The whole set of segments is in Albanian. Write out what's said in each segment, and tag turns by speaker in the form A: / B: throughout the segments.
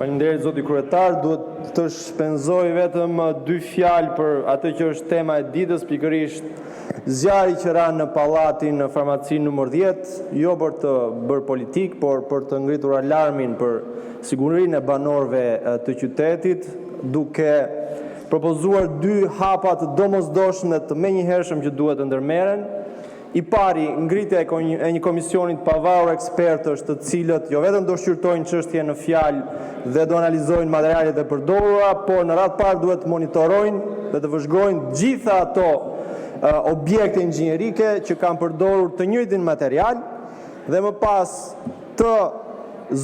A: Faleminderit zoti kryetar, duhet të shpenzoj vetëm 2 fjalë për atë që është tema e ditës, pikërisht zjarri që ra në pallatin në farmacinë nëmër 10, jo për të bërë politik, por për të ngritur alarmin për sigurinë e banorëve të qytetit, duke propozuar 2 hapa të domosdoshme të menjëhershëm që duhet të ndërmeren. I pari, ngritja e një komisionit pavarur ekspertësh të cilët jo vetëm do shqyrtojnë çështjen në fjalë dhe do analizojnë materialet e përdorura, por në radhë parë duhet të monitorojnë dhe të vëzhgojnë gjitha ato objekte inxhinierike që kanë përdorur të njëjtin material dhe më pas të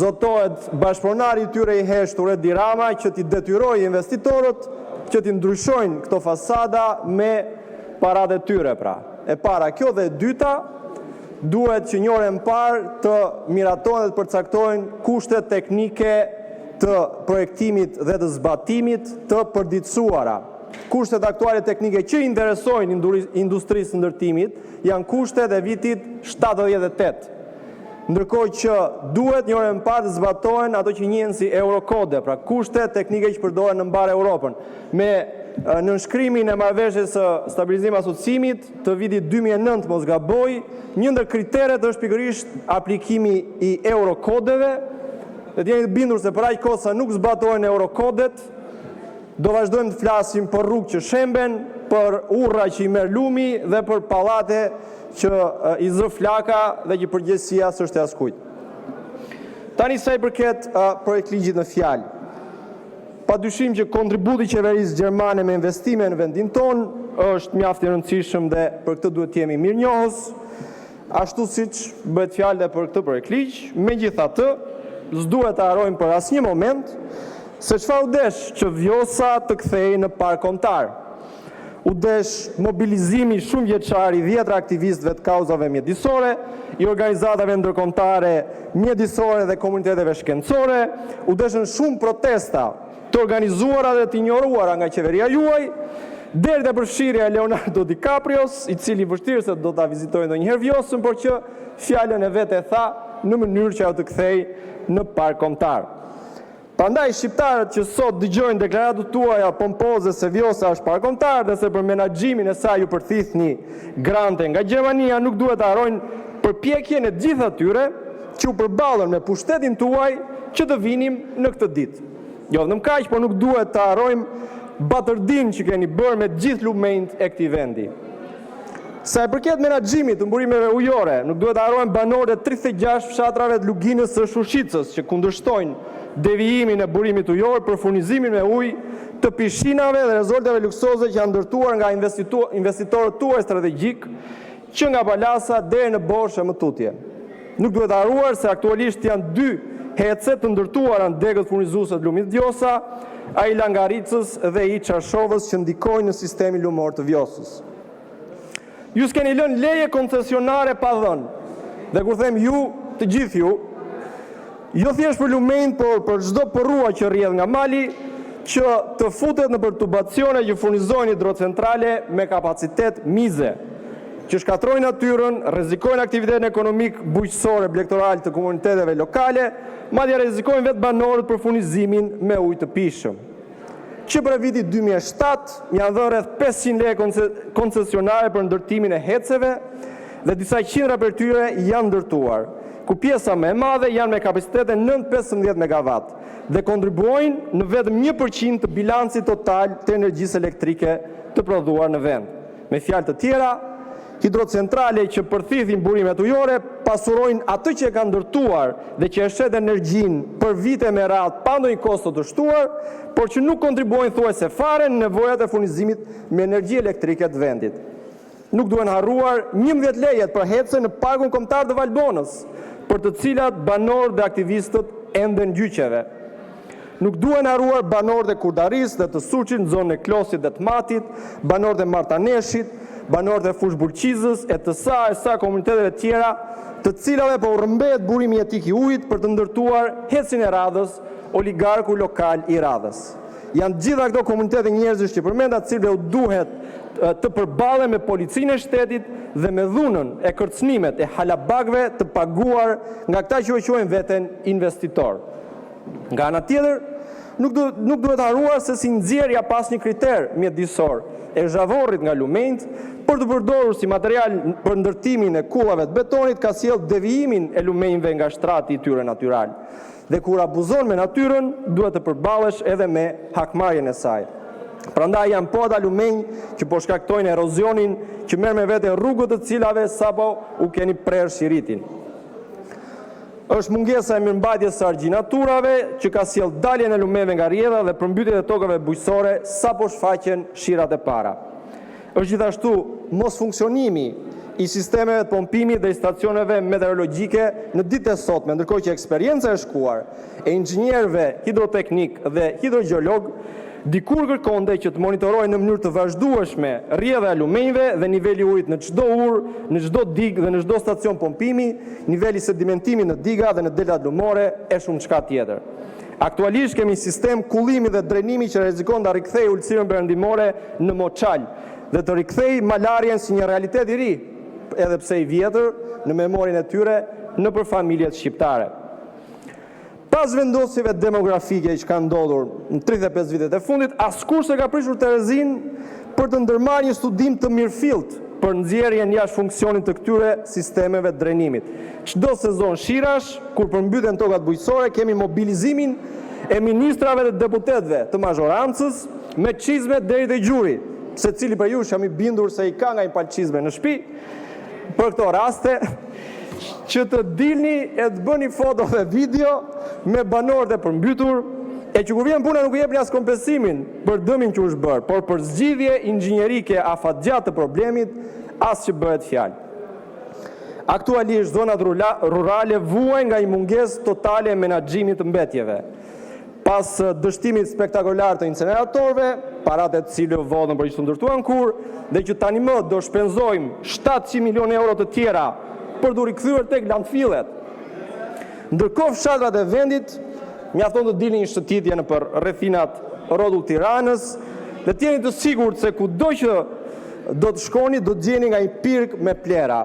A: zotohet bashkëpunëtari i tyre i heshtur Edi Rama që t'i detyrojë investitorët që t'i ndryshojnë këto fasada me paratë e tyre pra. E para kjo dhe e dyta, duhet që njërën parë të miratohen dhe të përcaktojnë kushtet teknike të projektimit dhe të zbatimit të përditësuara. Kushtet aktuale teknike që interesojnë industrisë ndërtimit janë kushtet e vitit 78. Ndërkohë që duhet njërën parë të zbatohen ato që njihen si Eurokode, pra kushtet teknike që përdoren në mbar Europën, me nënshkrimin e marrëveshjes së stabilizimit asociimit të vitit 2009 mos gaboj, një ndër kriteret është pikërisht aplikimi i Eurokodeve, dhe të jeni të bindur se për aq kohë sa nuk zbatohen Eurokodet, do vazhdojmë të flasim për rrugë që shemben, për urra që i merr lumi dhe për pallate që i zë flaka dhe që përgjegjësia s'është e askujt. Tani sa i përket projektligjit në fjalë. Padyshim që kontributi i qeverisë gjermane me investime në vendin tonë është mjaft i rëndësishëm dhe për këtë duhet të jemi mirënjohës, ashtu siç bëhet fjalë edhe për këtë projektligj. Megjithatë, s'duhet të harrojmë për asnjë moment se çfarë u desh që Vjosa të kthehej në park kombëtar. U desh mobilizimi shumë vjeçar i 10 aktivistëve të kauzave mjedisore, i organizatave ndërkombëtare mjedisore dhe komuniteteve shkencore, u deshën shumë protesta të organizuara dhe të injoruara nga qeveria juaj, deri te përfshirja e Leonardo DiCaprios, i cili vështirë se do ta vizitojë ndonjëherë Vjosën, por që fjalën e vet e tha në mënyrë që ajo të kthej në park kombëtar. Prandaj shqiptarët që sot dëgjojnë deklaratat tuaja pompoze se Vjosa është park kombëtar dhe se për menaxhimin e saj ju përthithni grante nga Gjermania, nuk duhet të harrojnë përpjekjen e gjithë atyre që u përballën me pushtetin tuaj që të vinim në këtë ditë. Jo vetëm kaq, por nuk duhet të harrojmë batërdin që keni bërë me gjithë lumenjt e këtij vendi. Sa e përket menaxhimit të mburimeve ujore, nuk duhet të harrojmë banorët e 36 fshatrave të Luginës së Shushicës që kundërshtojnë devijimin e burimit ujor për furnizimin me ujë të pishinave dhe rezorteve luksoze që janë ndërtuar nga investitorët tuaj strategjik, që nga Palasa deri në Borshë e më tutje. Nuk duhet të harruar se aktualisht janë 2 hece të ndërtuara në degët furnizuese të lumit Vjosa, ai Langaricës dhe i Çarshovës që ndikojnë në sistemin lumor të Vjosës. Ju s'keni lënë leje koncesionare pa dhënë. Dhe kur them ju, të gjithë ju, jo thjesht për lumenjt, por për çdo porrua që rrjedh nga mali, që të futet në perturbacione që furnizojnë hidrocentrale me kapacitet mize, që shkatrojnë natyrën, rrezikojnë aktivitetin ekonomik bujqësor e blegtoral të komuniteteve lokale, madje rrezikojnë vetë banorët për furnizimin me ujë të pishëm. Që për vitin 2007 janë dhënë rreth 500 lekë koncesionare për ndërtimin e heceve dhe disa qindra për tyre janë ndërtuar, ku pjesa më e madhe janë me kapacitete 9-15 MW dhe kontribuojnë në vetëm 1% të bilancit total të energjisë elektrike të prodhuar në vend. Me fjalë të tjera, hidrocentrale që përthithin burimet ujore pasurojnë atë që e kanë ndërtuar dhe që e shet energjinë për vite me radhë pa ndonjë kosto të shtuar, por që nuk kontribuojnë thuajse fare në nevojat e furnizimit me energji elektrike të vendit. Nuk duhen harruar 11 lejet për hece në parkun kombëtar të Valbonës, për të cilat banorët dhe aktivistët ende ngjyqeve. Nuk duhen harruar banorët e Kurdarisë dhe të Suçit në zonën e Klosit dhe të Matit, banorët e Martaneshit, banorët e Fushbullqizës, e të sa komuniteteve tjera, të cilave po rrëmbehet burimi jetik i ujit për të ndërtuar hecin e Radhës, oligarku lokal i Radhës. Janë gjitha këto komunitete njerëzish që përmenda të cilëve u duhet të përballen me policinë e shtetit dhe me dhunën e kërcënimet e halabakëve të paguar nga këta që quajnë veten investitor. Nga ana tjetër, nuk duhet harruar se si nxjerrja pas një kriter mjedisor e zhavorrit nga lumenjt për të përdorur si material për ndërtimin e kullave të betonit ka sjellë devijimin e lumenjve nga shtrati i tyre natyral. Dhe kur abuzon me natyrën, duhet të përballesh edhe me hakmarrjen e saj. Prandaj janë poda lumenj që po shkaktojnë erozionin, që merr me vete rrugët të cilave sapo u keni prerë shiritin. Është mungesa e mirëmbajtjes së argjinaturave që ka sjellë daljen e lumenjve nga rrjedha dhe përmbytjet e tokave bujqësore sapo shfaqen shirat e para. Është gjithashtu mos funksionimi i sistemeve të pompimit dhe i stacioneve meteorologjike në ditët e sotme, ndërkohë që eksperjenca e shkuar e inxhinierëve hidroteknik dhe hidrogjeolog dikur kërkonte që të monitorojnë në mënyrë të vazhdueshme rrjedha e lumenjve dhe niveli i ujit në çdo urë, në çdo digë dhe në çdo stacion pompimi, niveli i sedimentimit në diga dhe në deltat lumore e shumë çka tjetër. Aktualisht kemi sistem kullimi dhe drenimi që rrezikon ta rikthejë ulësirën perëndimore në moçal dhe të rikthejë malarjen si një realitet i ri, edhe pse i vjetër, në memorien e tyre nëpër familjet shqiptare. Pas vendosjeve demografike që kanë ndodhur në 35 vitet e fundit, askush s'e ka prishur Terezinë për të ndërmarrë një studim të mirëfillt për nxjerrjen jashtë funksionit të këtyre sistemeve drenimit. Çdo sezon shirash, kur përmbyten tokat bujqësore, kemi mobilizimin e ministrave dhe deputetëve të mazhorancës me çizme deri te gjuri. Secili për ju jam i bindur se i ka nga një palçizme në shtëpi për këto raste, që të dilni e të bëni foto dhe video me banorët e përmbytur, e që kur vjen puna nuk u jepni as kompensimin për dëmin që është bërë, por për zgjidhje inxhinierike afatgjatë të problemit, as që bëhet fjalë. Aktualisht zonat rurale vuajnë nga një mungesë totale e menaxhimit të mbetjeve. Pas dështimit spektakolar të inceneratorëve, paratë e cilë vodhën për që të ndërtuan kur, dhe që tani më do shpenzojmë 700 milion euro të tjera për të rikthyer tek landfillet. Ndërkohë fshatrat e vendit mjafton të dilni një shëtitje nëpër rrethinat rrotull Tiranës dhe të jeni të sigurt se kudo që do të shkoni do të gjeni nga një pirk me plera.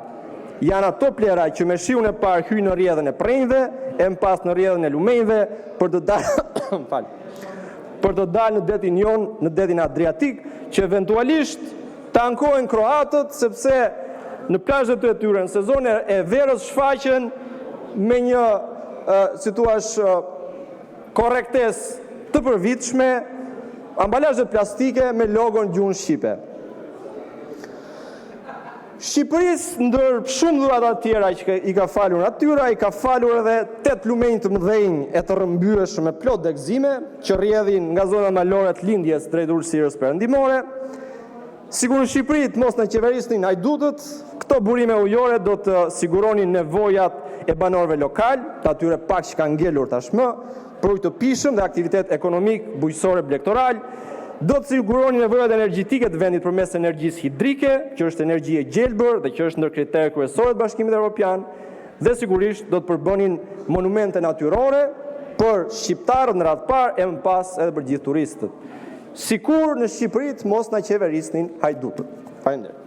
A: Janë ato plera që me shiun e parë hyjnë në rrjedhën e prenjve, e më pas në rrjedhën e lumenjve për të dalë në detin Jon, në detin Adriatik, që eventualisht të ankohen kroatët sepse në plazhet e tyre në sezonin e verës shfaqen me një korrektesë të përvitshme ambalazhe plastike me logon gjuhën shqipe. Shqipërisë, ndër shumë dhurat të tjera që i ka falur natyra, i ka falur edhe 8 lumenj të mëdhenj e të rrëmbyeshëm me plot degëzime që rrjedhin nga zona malore të lindjes drejt ulësirës perëndimore. Sikur në Shqipëri të mos në qeverisnin hajdutët, këto burime ujore do të siguronin nevojat e banorëve lokal, të atyre pak që kanë ngelur tashmë, për ujë të pishëm dhe aktivitet ekonomik, bujqësor e blektoral, do të siguronin nevojat energjetike të vendit përmes energjisë hidrike, që është energji e gjelbër dhe që është ndër kriteret kryesore të Bashkimit Evropian, dhe sigurisht do të përbënin monumente natyrore për shqiptarët në radhë parë e më pas edhe për gjithë turistët. Sikur në Shqipëri të mos na qeverisnin hajdutët. Faleminderit.